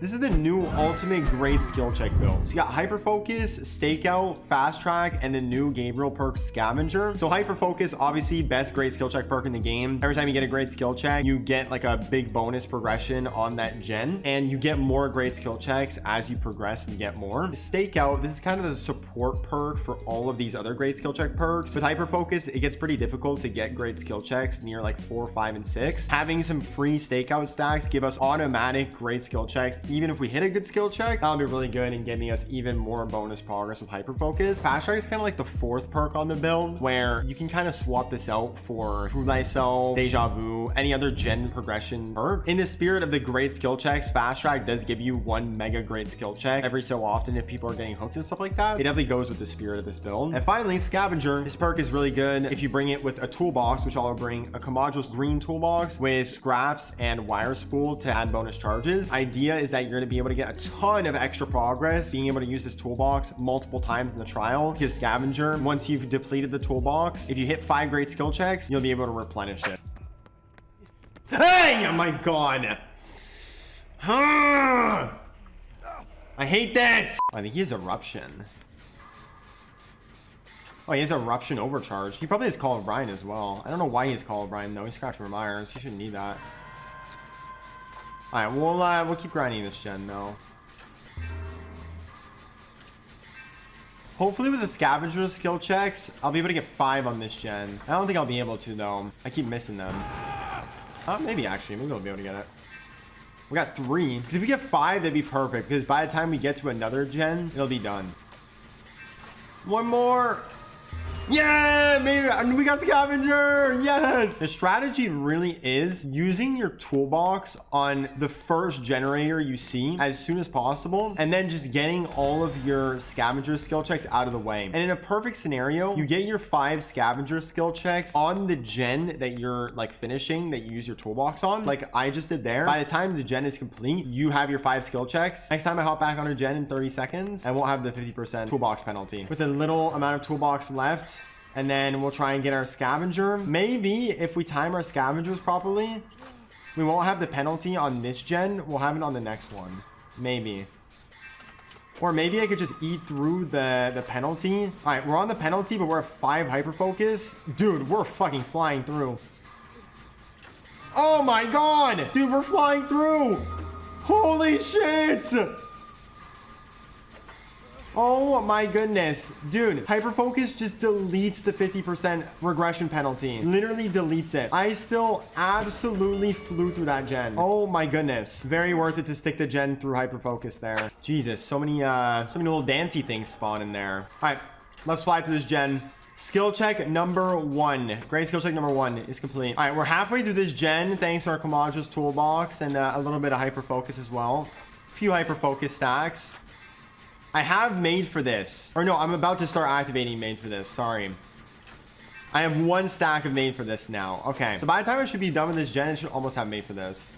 This is the new ultimate great skill check build. So you got Hyperfocus, Stakeout, Fast Track, and the new Gabriel perk Scavenger. So Hyperfocus, obviously best great skill check perk in the game. Every time you get a great skill check, you get like a big bonus progression on that gen, and you get more great skill checks as you progress and get more. Stakeout, this is kind of the support perk for all of these other great skill check perks. With Hyperfocus, it gets pretty difficult to get great skill checks near like 4, 5, and 6. Having some free Stakeout stacks give us automatic great skill checks. Even if we hit a good skill check, that'll be really good in giving us even more bonus progress with Hyperfocus. Fast Track is kind of like the 4th perk on the build, where you can kind of swap this out for Prove Thyself, Deja Vu, any other gen progression perk. In the spirit of the great skill checks, Fast Track does give you 1 mega great skill check every so often if people are getting hooked and stuff like that. It definitely goes with the spirit of this build. And finally, Scavenger. This perk is really good if you bring it with a toolbox, which I'll bring a Commodus green toolbox with scraps and wire spool to add bonus charges. Idea is that you're going to be able to get a ton of extra progress being able to use this toolbox multiple times in the trial, because Scavenger, once you've depleted the toolbox, if you hit 5 great skill checks, you'll be able to replenish it. Hey, oh my god. I hate this. I think he has Eruption. Oh, he has Eruption Overcharge. He probably has Call of Brian as well. I don't know why he has Call of Brian though. He's Scratch for Myers. He shouldn't need that. All right, we'll keep grinding this gen though. Hopefully with the Scavenger skill checks, I'll be able to get 5 on this gen. I don't think I'll be able to though. I keep missing them. Maybe actually, maybe we'll be able to get it. We got 3. Because if we get 5, that'd be perfect. Because by the time we get to another gen, it'll be done. 1 more. Yeah, maybe we got Scavenger. Yes. The strategy really is using your toolbox on the first generator you see as soon as possible, and then just getting all of your Scavenger skill checks out of the way. And in a perfect scenario, you get your 5 Scavenger skill checks on the gen that you're like finishing, that you use your toolbox on, like I just did there. By the time the gen is complete, you have your 5 skill checks. Next time I hop back on a gen in 30 seconds, I won't have the 50% toolbox penalty. With a little amount of toolbox left, and then we'll try and get our Scavenger. Maybe if we time our Scavengers properly, we won't have the penalty on this gen. We'll have it on the next one. Maybe. Or maybe I could just eat through the penalty. All right, we're on the penalty, but we're at 5 Hyperfocus. Dude, we're fucking flying through. Oh my god! Dude, we're flying through! Holy shit! Oh my goodness. Dude, Hyperfocus just deletes the 50% regression penalty. Literally deletes it. I still absolutely flew through that gen. Oh my goodness. Very worth it to stick the gen through Hyperfocus there. Jesus, so many little dancey things spawn in there. All right, let's fly through this gen. Skill check number 1. Great skill check number 1 is complete. All right, we're halfway through this gen thanks to our Commodus toolbox and a little bit of Hyperfocus as well. A few Hyperfocus stacks. I have made for this. Or no, I'm about to start activating made for this. Sorry. I have 1 stack of made for this now. Okay. So by the time I should be done with this gen, it should almost have made for this.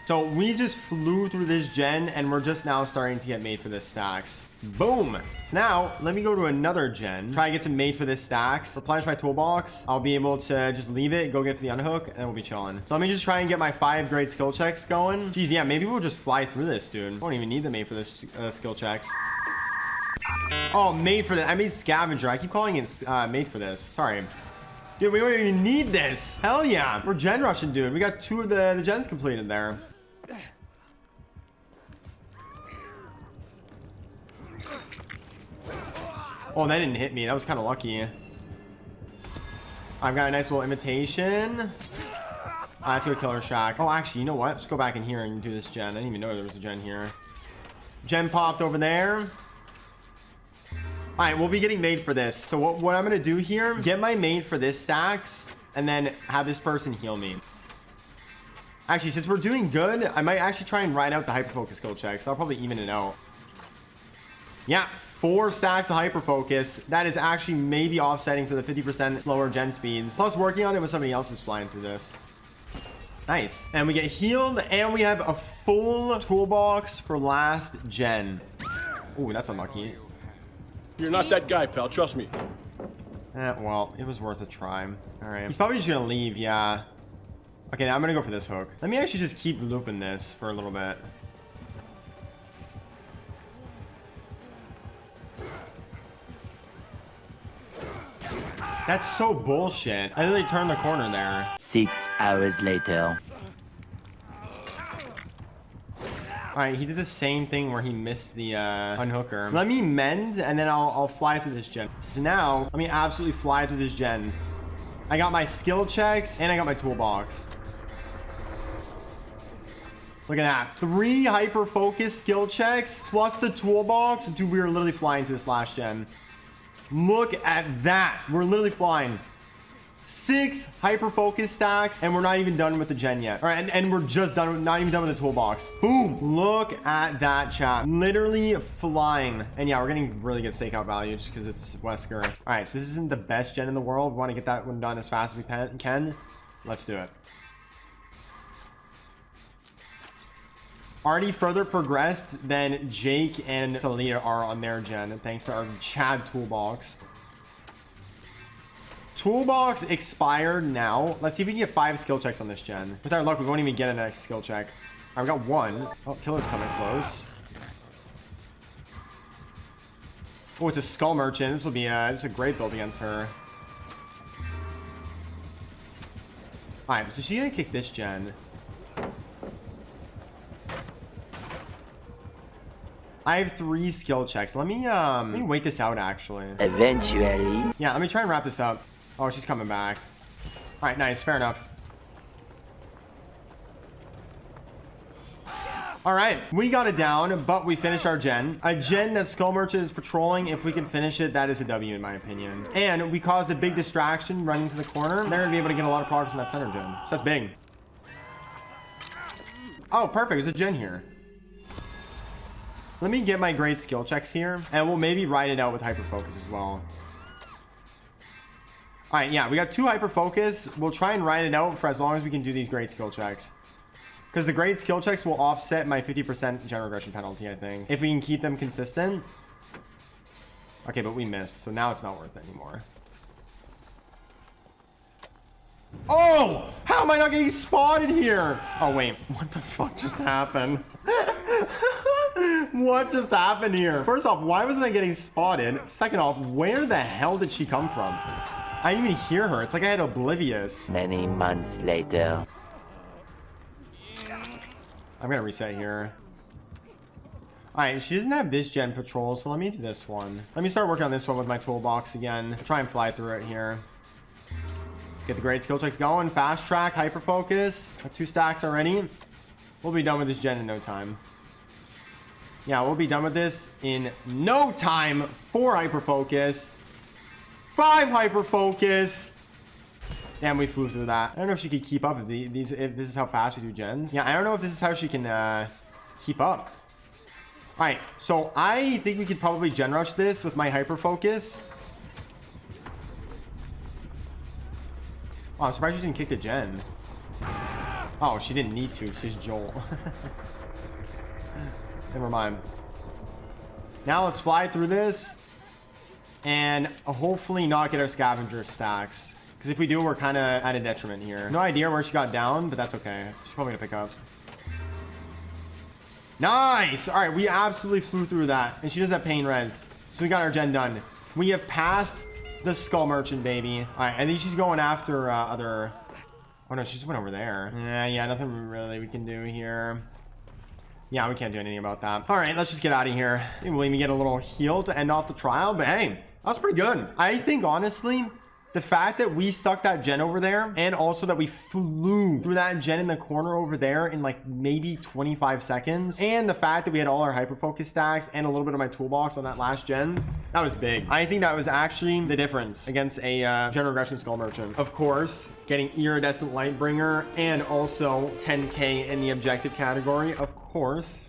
So we just flew through this gen and we're just now starting to get made for this stacks. Boom. So now let me go to another gen, try to get some made for this stacks, replenish my toolbox. I'll be able to just leave it, go get to the unhook, and then we'll be chilling. So let me just try and get my 5 great skill checks going. Geez, yeah, maybe we'll just fly through this, dude. I don't even need the made for this skill checks. Oh, made for this. I made Scavenger. I keep calling it made for this. Sorry. Dude, we don't even need this. Hell yeah. We're gen rushing, dude. We got 2 of the gens completed there. Oh, that didn't hit me. That was kind of lucky. I've got a nice little imitation. Let's go Killer Shack. Oh, actually, you know what? Just go back in here and do this gen. I didn't even know there was a gen here. Gen popped over there. All right, we'll be getting made for this. So what I'm going to do here, get my made for this stacks, and then have this person heal me. Actually, since we're doing good, I might actually try and ride out the Hyperfocus skill checks. I'll probably even it out. Yeah, 4 stacks of Hyperfocus. That is actually maybe offsetting for the 50% slower gen speeds. Plus working on it when somebody else is flying through this. Nice. And we get healed, and we have a full toolbox for last gen. Ooh, that's unlucky. You're not that guy, pal. Trust me. Well, it was worth a try. All right. He's probably just going to leave, yeah. Okay, now I'm going to go for this hook. Let me actually just keep looping this for a little bit. That's so bullshit. I literally turned the corner there. 6 hours later. All right, he did the same thing where he missed the unhooker. Let me mend, and then I'll fly through this gen. So now, let me absolutely fly through this gen. I got my skill checks, and I got my toolbox. Look at that. 3 hyper-focus skill checks, plus the toolbox. Dude, we were literally flying through this last gen. Look at that. We're literally flying. 6 hyper-focus stacks, and we're not even done with the gen yet. All right, and we're just done, not even done with the toolbox. Boom. Look at that, chat. Literally flying. And yeah, we're getting really good stakeout value just because it's Wesker. All right, so this isn't the best gen in the world. We want to get that one done as fast as we can. Let's do it. Already further progressed than Jake and Thalia are on their gen, thanks to our Chad toolbox. Toolbox expired now. Let's see if we can get 5 skill checks on this gen. With our luck, we won't even get a next skill check. All right, we got 1. Oh, killer's coming close. Oh, it's a skull merchant. This will be this is a great build against her. All right, so she's gonna kick this gen. I have 3 skill checks. Let me wait this out actually. Eventually. Yeah, let me try and wrap this up. Oh, she's coming back. All right, nice, fair enough. All right, we got it down, but we finished our gen. A gen that Skull Merchant is patrolling. If we can finish it, that is a W in my opinion. And we caused a big distraction running to the corner. They're gonna be able to get a lot of progress in that center gen. So that's big. Oh, perfect, there's a gen here. Let me get my great skill checks here, and we'll maybe ride it out with Hyperfocus as well. All right, yeah, we got 2 Hyperfocus. We'll try and ride it out for as long as we can do these great skill checks. Because the great skill checks will offset my 50% general aggression penalty, I think. If we can keep them consistent. Okay, but we missed, so now it's not worth it anymore. Oh! How am I not getting spotted here? Oh, wait. What the fuck just happened? What just happened here? First off, why wasn't I getting spotted? Second off, where the hell did she come from? I didn't even hear her. It's like I had oblivious. Many months later. I'm gonna reset here. Alright, she doesn't have this gen patrol, so let me do this one. Let me start working on this one with my toolbox again. Try and fly through it here. Let's get the great skill checks going. Fast track, hyper focus. Got 2 stacks already. We'll be done with this gen in no time. Yeah, we'll be done with this in no time. 4 hyper focus. 5 hyper focus. Damn, we flew through that. I don't know if she could keep up if this is how fast we do gens. Yeah, I don't know if this is how she can keep up. All right, so I think we could probably gen rush this with my hyper focus. Oh, I'm surprised she didn't kick the gen. Oh, she didn't need to. She's Joel. Never mind. Now let's fly through this and hopefully not get our scavenger stacks. Because if we do, we're kind of at a detriment here. No idea where she got down, but that's okay. She's probably gonna pick up. Nice! All right, we absolutely flew through that. And she does have pain res. So we got our gen done. We have passed the Skull Merchant, baby. All right, I think she's going after other... Oh no, she just went over there. Yeah, nothing really we can do here. Yeah, we can't do anything about that. All right, let's just get out of here. Maybe we'll even get a little heal to end off the trial, but hey, that was pretty good. I think, honestly, the fact that we stuck that gen over there and also that we flew through that gen in the corner over there in like maybe 25 seconds and the fact that we had all our hyper focus stacks and a little bit of my toolbox on that last gen, that was big. I think that was actually the difference against a general aggression Skull Merchant. Of course, getting Iridescent Lightbringer and also 10k in the objective category, of course.